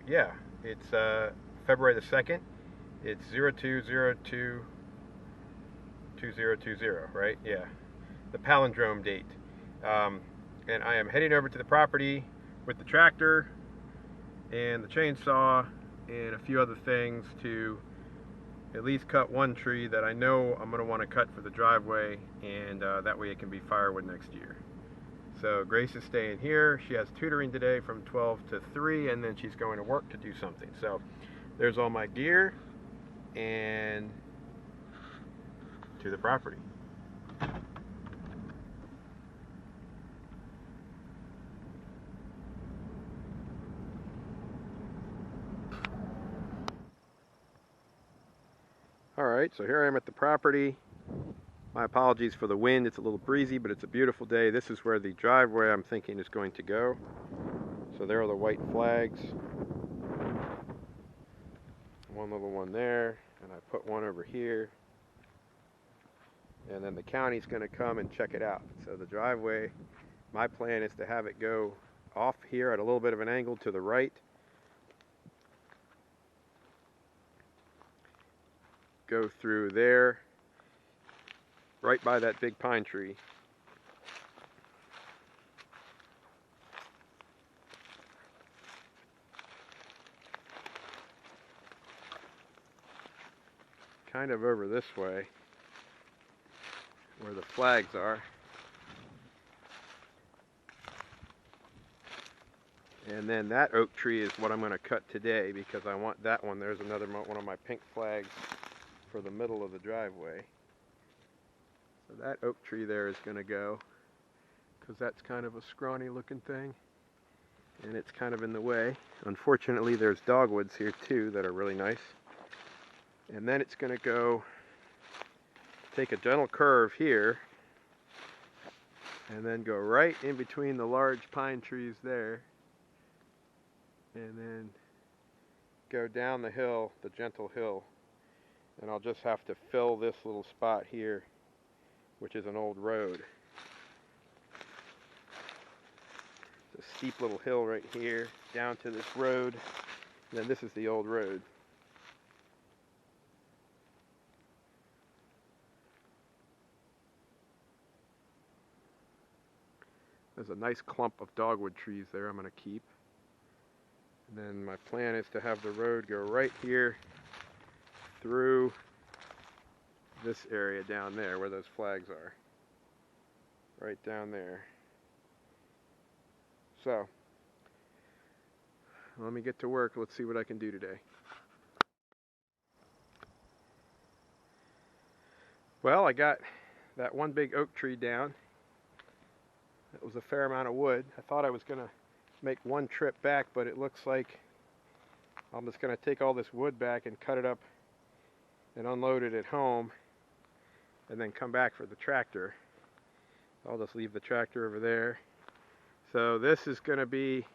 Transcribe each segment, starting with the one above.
Yeah, it's February the 2nd. It's 02022020, right? Yeah, the palindrome date. Um, and I am heading over to the property with the tractor and the chainsaw and a few other things to at least cut one tree that I know I'm going to want to cut for the driveway, and that way it can be firewood next year. So Grace is staying here. She has tutoring today from 12 to 3, and then she's going to work to do something. So there's all my gear and to the property. Alright, so here I am at the property. My apologies for the wind. It's a little breezy, but it's a beautiful day. This is where the driveway I'm thinking is going to go. So there are the white flags. One little one there, and I put one over here. And then the county's going to come and check it out. So the driveway, my plan is to have it go off here at a little bit of an angle to the right. Go through there, right by that big pine tree. Kind of over this way, where the flags are. And then that oak tree is what I'm going to cut today, because I want that one. There's another one of my pink flags for the middle of the driveway. So that oak tree there is going to go, because that's kind of a scrawny looking thing, and it's kind of in the way. Unfortunately, there's dogwoods here too that are really nice. And then it's going to go, take a gentle curve here, and then go right in between the large pine trees there, and then go down the hill, the gentle hill. And I'll just have to fill this little spot here, which is an old road. It's a steep little hill right here, down to this road, and then this is the old road. There's a nice clump of dogwood trees there I'm going to keep. And then my plan is to have the road go right here through this area down there where those flags are. Right down there. So, let me get to work. Let's see what I can do today. Well, I got that one big oak tree down. It was a fair amount of wood. I thought I was going to make one trip back, but it looks like I'm just going to take all this wood back and cut it up and unload it at home, and then come back for the tractor. I'll just leave the tractor over there. So this is going to be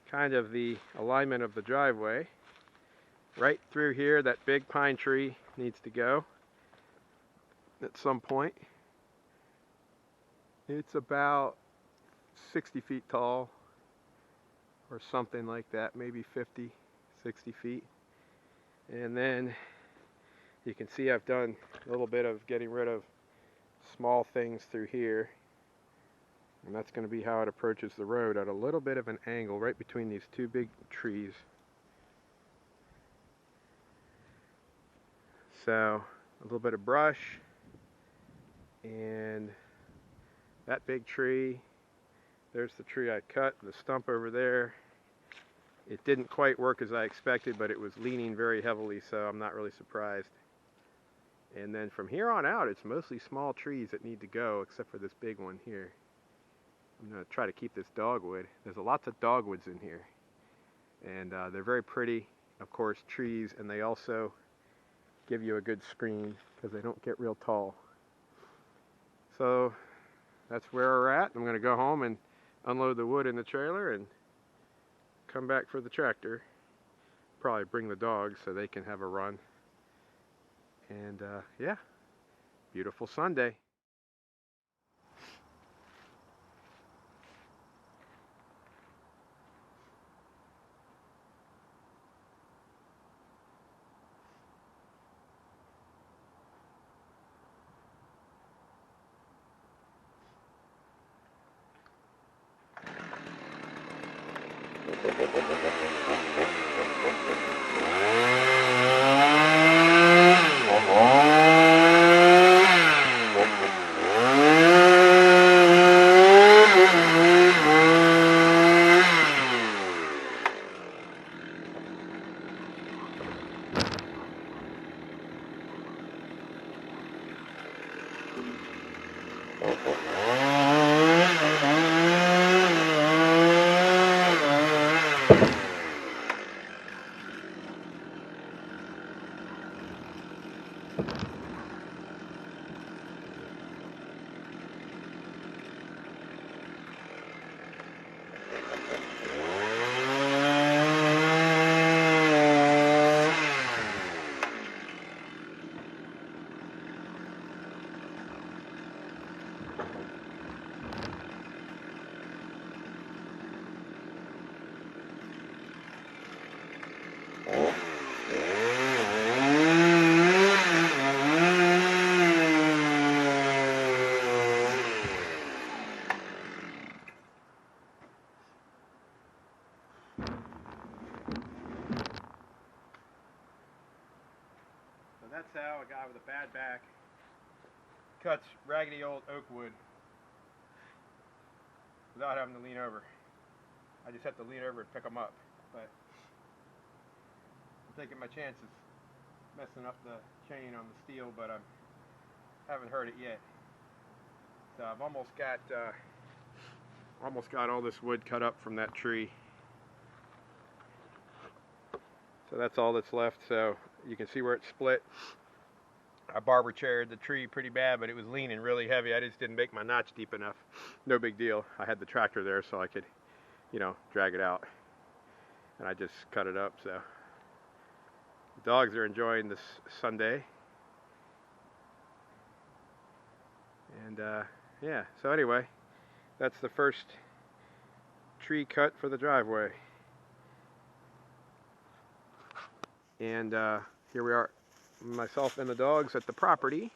kind of the alignment of the driveway. Right through here, that big pine tree needs to go at some point. It's about 60 feet tall, or something like that, maybe 50, 60 feet. And then you can see I've done a little bit of getting rid of small things through here. And that's going to be how it approaches the road, at a little bit of an angle right between these two big trees. So a little bit of brush, and that big tree, there's the tree I cut, the stump over there. It didn't quite work as I expected, but it was leaning very heavily, so I'm not really surprised. And then from here on out, it's mostly small trees that need to go, except for this big one here. I'm going to try to keep this dogwood. There's lots of dogwoods in here, and they're very pretty, of course, trees, and they also give you a good screen because they don't get real tall. So that's where we're at. I'm going to go home and unload the wood in the trailer and come back for the tractor. Probably bring the dogs so they can have a run. And yeah, beautiful Sunday. So that's how a guy with a bad back cuts raggedy old oak wood without having to lean over. I just have to lean over and pick them up, but I'm taking my chances messing up the chain on the steel, but I haven't hurt it yet. So I've almost got all this wood cut up from that tree. So that's all that's left. So you can see where it split. I barber chaired the tree pretty bad, but it was leaning really heavy. I just didn't make my notch deep enough. No big deal. I had the tractor there so I could, you know, drag it out. And I just cut it up. So the dogs are enjoying this Sunday. And yeah, so anyway, that's the first tree cut for the driveway. And here we are, myself and the dogs at the property.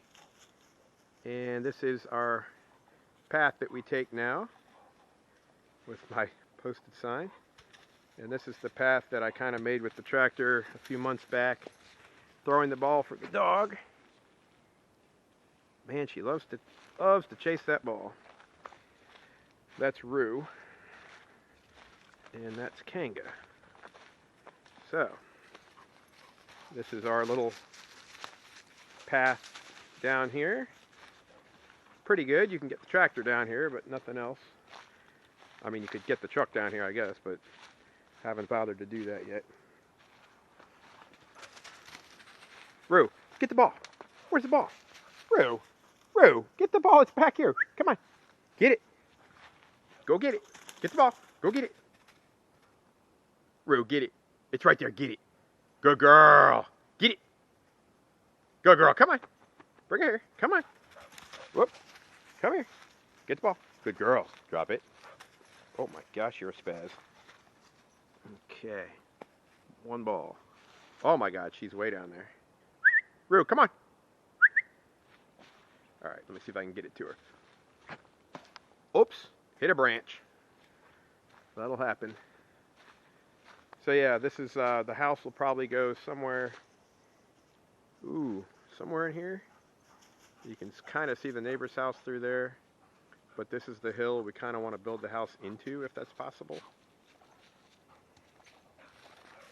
And this is our path that we take now with my posted sign. And this is the path that I kind of made with the tractor a few months back, throwing the ball for the dog. Man, she loves to chase that ball. That's Rue. And that's Kanga. So this is our little path down here. Pretty good. You can get the tractor down here, but nothing else. I mean, you could get the truck down here, I guess, but haven't bothered to do that yet. Rue, get the ball. Where's the ball? Rue, get the ball. It's back here. Come on. Get it. Go get it. Get the ball. Go get it. Rue, get it. It's right there. Get it. Good girl. Get it. Good girl. Come on. Bring it here. Come on. Whoop. Come here. Get the ball. Good girl. Drop it. Oh my gosh, you're a spaz. Okay. One ball. Oh my God, she's way down there. Rue, come on. All right, let me see if I can get it to her. Oops. Hit a branch. That'll happen. So yeah, this is, the house will probably go somewhere, somewhere in here. You can kind of see the neighbor's house through there, but this is the hill we kind of want to build the house into, if that's possible.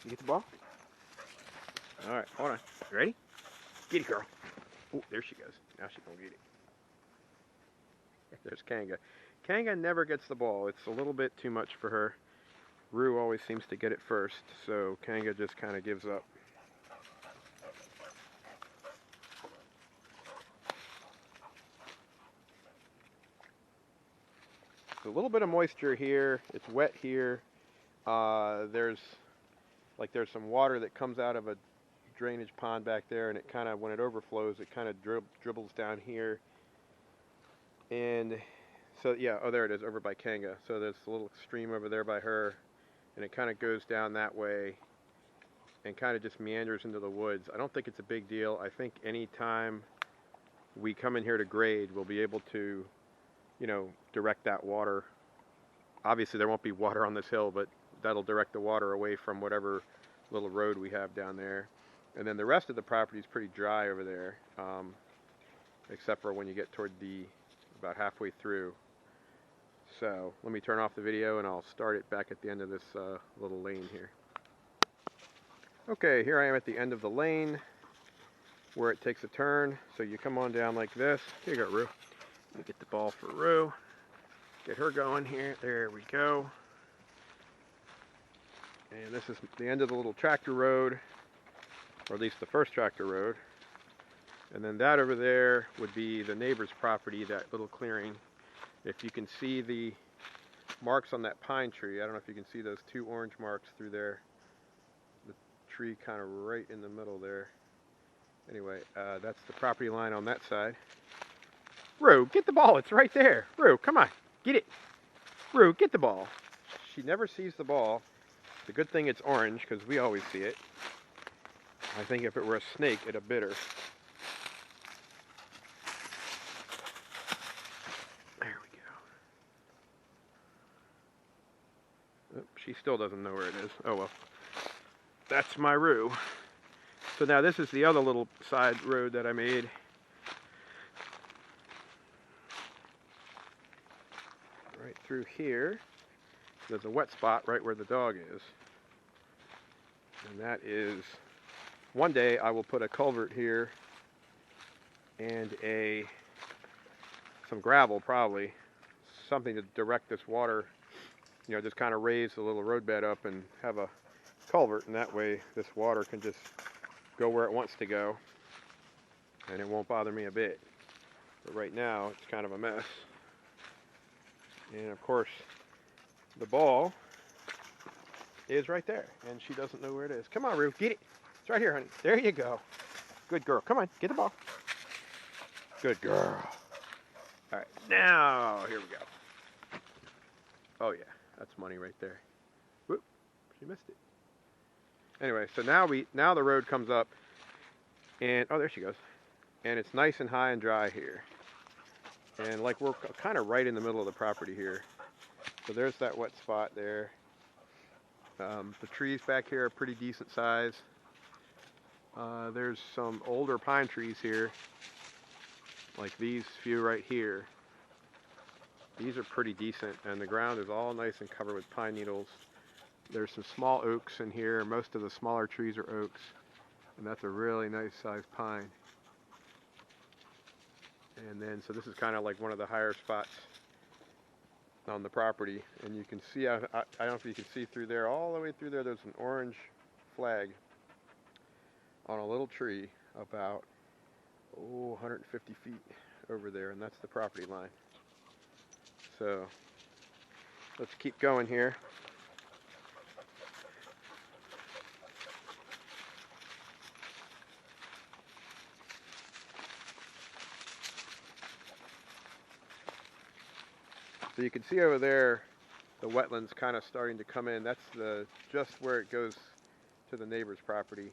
You get the ball? All right, hold on. You ready? Get it, girl. Oh, there she goes. Now she's gonna get it. There's Kanga. Kanga never gets the ball. It's a little bit too much for her. Rue always seems to get it first, so Kanga just kind of gives up. There's a little bit of moisture here. It's wet here. There's some water that comes out of a drainage pond back there, and it kind of, when it overflows, it kind of dribbles down here. And so, yeah, oh, there it is, over by Kanga. So there's a little stream over there by her, and it kind of goes down that way and kind of just meanders into the woods. I don't think it's a big deal. I think any time we come in here to grade, we'll be able to, you know, direct that water. Obviously, there won't be water on this hill, but that'll direct the water away from whatever little road we have down there. And then the rest of the property is pretty dry over there, except for when you get toward about halfway through. So let me turn off the video and I'll start it back at the end of this little lane here. Okay, here I am at the end of the lane where it takes a turn. So you come on down like this. Here you go, Rue. Let me get the ball for Rue. Get her going here. There we go. And this is the end of the little tractor road, or at least the first tractor road. And then that over there would be the neighbor's property, that little clearing. If you can see the marks on that pine tree, I don't know if you can see those 2 orange marks through there. The tree kind of right in the middle there. Anyway, that's the property line on that side. Rue, get the ball, it's right there. Rue, come on, get it. Rue, get the ball. She never sees the ball. The good thing it's orange, because we always see it. I think if it were a snake, it'd have bit her. There we go. Oh, she still doesn't know where it is. Oh well. That's my Rue. So now this is the other little side road that I made. Right through here. There's a wet spot right where the dog is. And that is, one day I will put a culvert here and some gravel probably, something to direct this water, you know, just kind of raise the little roadbed up and have a culvert, and that way this water can just go where it wants to go and it won't bother me a bit. But right now it's kind of a mess. And of course the ball is right there, and she doesn't know where it is. Come on, Rue, get it. It's right here, honey. There you go. Good girl. Come on, get the ball. Good girl. All right, now here we go. Oh yeah, that's money right there. Whoop, she missed it. Anyway, so now the road comes up, and oh, there she goes. And it's nice and high and dry here. And like we're kind of right in the middle of the property here. So there's that wet spot there. The trees back here are pretty decent size. There's some older pine trees here, like these few right here. These are pretty decent, and the ground is all nice and covered with pine needles. There's some small oaks in here. Most of the smaller trees are oaks, and that's a really nice sized pine. And then, so this is kind of like one of the higher spots on the property, and you can see, I don't know if you can see through there, all the way through there, there's an orange flag on a little tree about 150 feet over there, and that's the property line. So let's keep going here. So you can see over there the wetlands kind of starting to come in. That's just where it goes to the neighbor's property.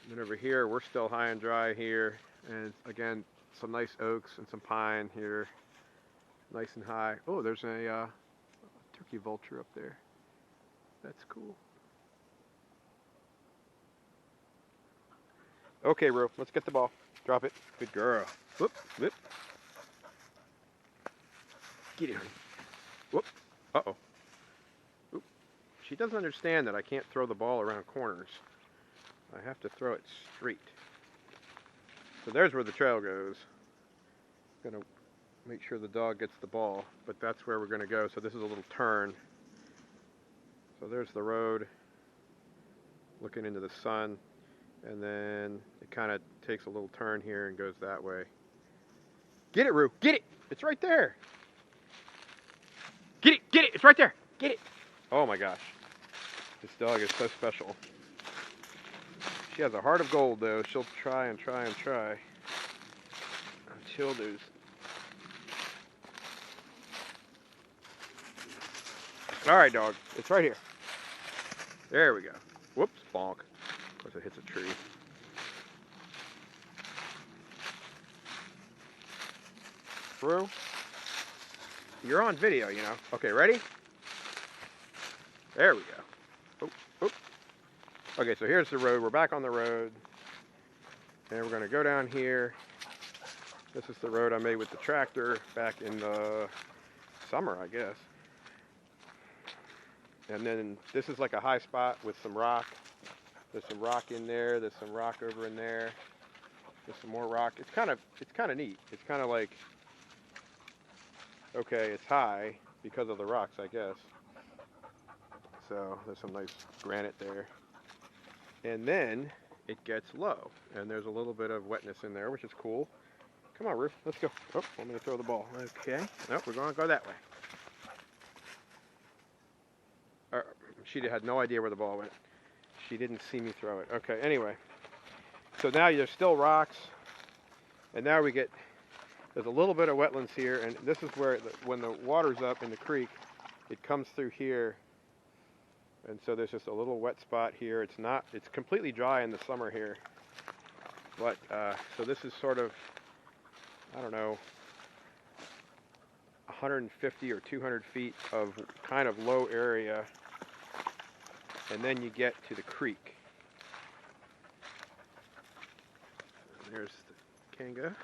And then over here we're still high and dry here, and again some nice oaks and some pine here, nice and high. Oh, there's a turkey vulture up there. That's cool. Okay, Ro, let's get the ball. Drop it. Good girl. Whoop, whoop. Get it. Whoop. Uh-oh. Oop. She doesn't understand that I can't throw the ball around corners. I have to throw it straight. So there's where the trail goes. I'm going to make sure the dog gets the ball, but that's where we're going to go. So this is a little turn. So there's the road, looking into the sun, and then it kind of takes a little turn here and goes that way. Get it, Rue. Get it. It's right there. Get it, get it, it's right there, get it. Oh my gosh, this dog is so special. She has a heart of gold though. She'll try and try and try until there's... All right, dog, it's right here. There we go. Whoops, bonk. Of course it hits a tree. Rue? You're on video, you know. Okay, ready? There we go. Oh, oh. Okay, so here's the road. We're back on the road. And we're going to go down here. This is the road I made with the tractor back in the summer, I guess. And then this is like a high spot with some rock. There's some rock in there. There's some rock over in there. There's some more rock. It's kind of neat. It's kind of like, okay, it's high because of the rocks, I guess. So there's some nice granite there. And then it gets low, and there's a little bit of wetness in there, which is cool. Come on, Ruth, let's go. Oh, I'm going to throw the ball. Okay. Nope, we're going to go that way. She had no idea where the ball went. She didn't see me throw it. Okay, anyway. So now there's still rocks, and now there's a little bit of wetlands here, and this is where, when the water's up in the creek, it comes through here, and so there's just a little wet spot here. It's completely dry in the summer here, but, so this is sort of, I don't know, 150 or 200 feet of kind of low area, and then you get to the creek. And there's the Kanga.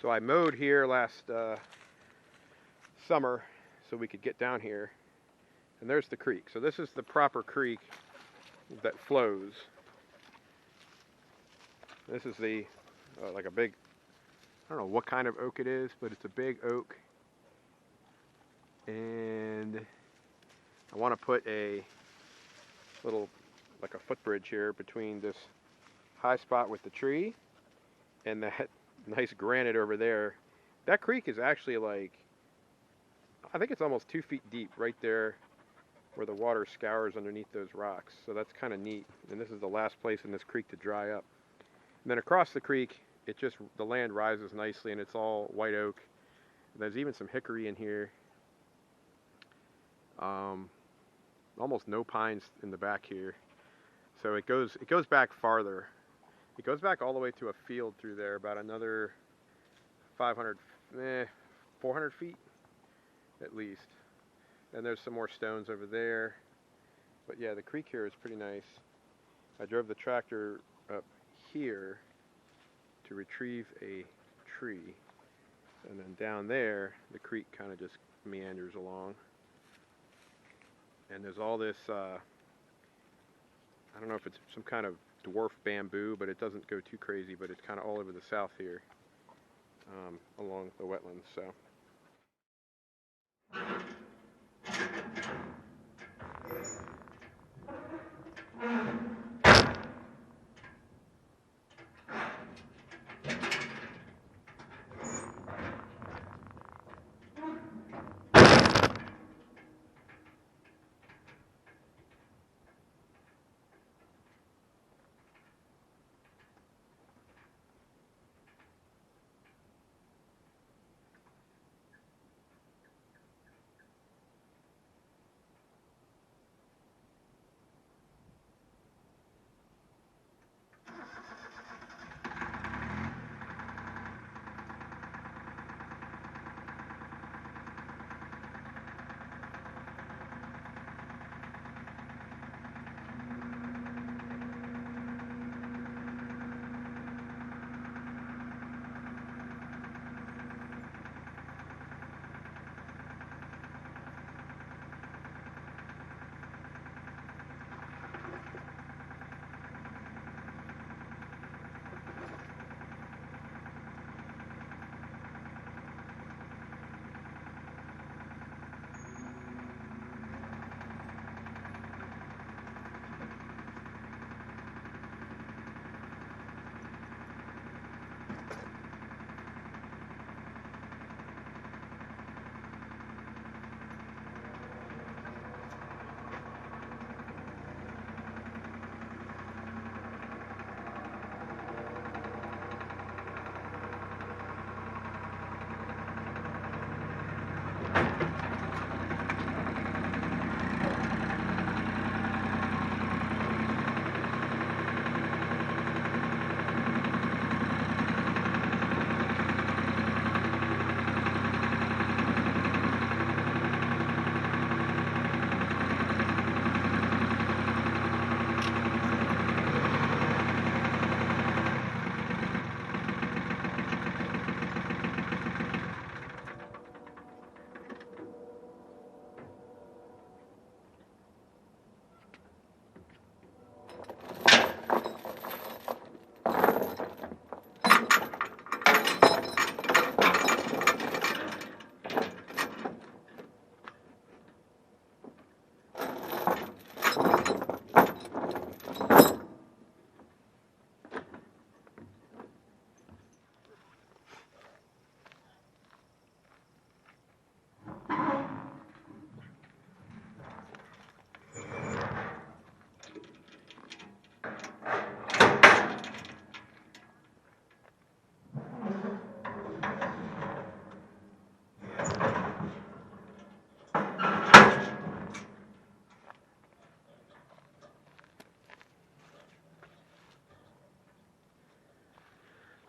So I mowed here last summer so we could get down here, and there's the creek. So this is the proper creek that flows. This is the like a big, I don't know what kind of oak it is, but it's a big oak, and I want to put a little, like a footbridge here between this high spot with the tree and that nice granite over there. That creek is actually like, I think it's almost 2 feet deep right there where the water scours underneath those rocks. So that's kind of neat. And this is the last place in this creek to dry up. And then across the creek, the land rises nicely, and it's all white oak. There's even some hickory in here. Almost no pines in the back here. So it goes back farther. It goes back all the way to a field through there, about another 400 feet at least. And there's some more stones over there. But yeah, the creek here is pretty nice. I drove the tractor up here to retrieve a tree. And then down there, the creek kind of just meanders along. And there's all this, I don't know if it's some kind of dwarf bamboo, but it doesn't go too crazy, but it's kind of all over the south here, along the wetlands, so.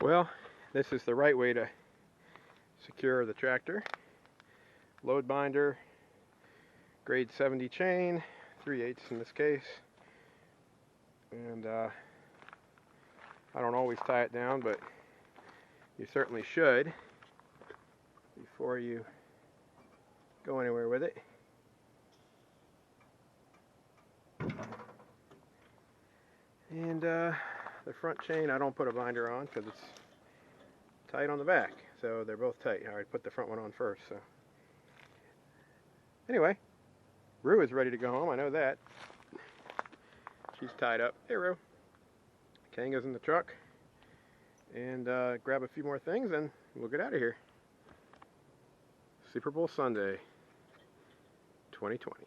Well, this is the right way to secure the tractor. Load binder, grade 70 chain, 3/8 in this case. And I don't always tie it down, but you certainly should before you go anywhere with it. And the front chain I don't put a binder on because it's tight on the back, so they're both tight. I already put the front one on first. So anyway, Rue is ready to go home, I know that. She's tied up. Hey Rue. Kanga's in the truck. And grab a few more things and we'll get out of here. Super Bowl Sunday 2020.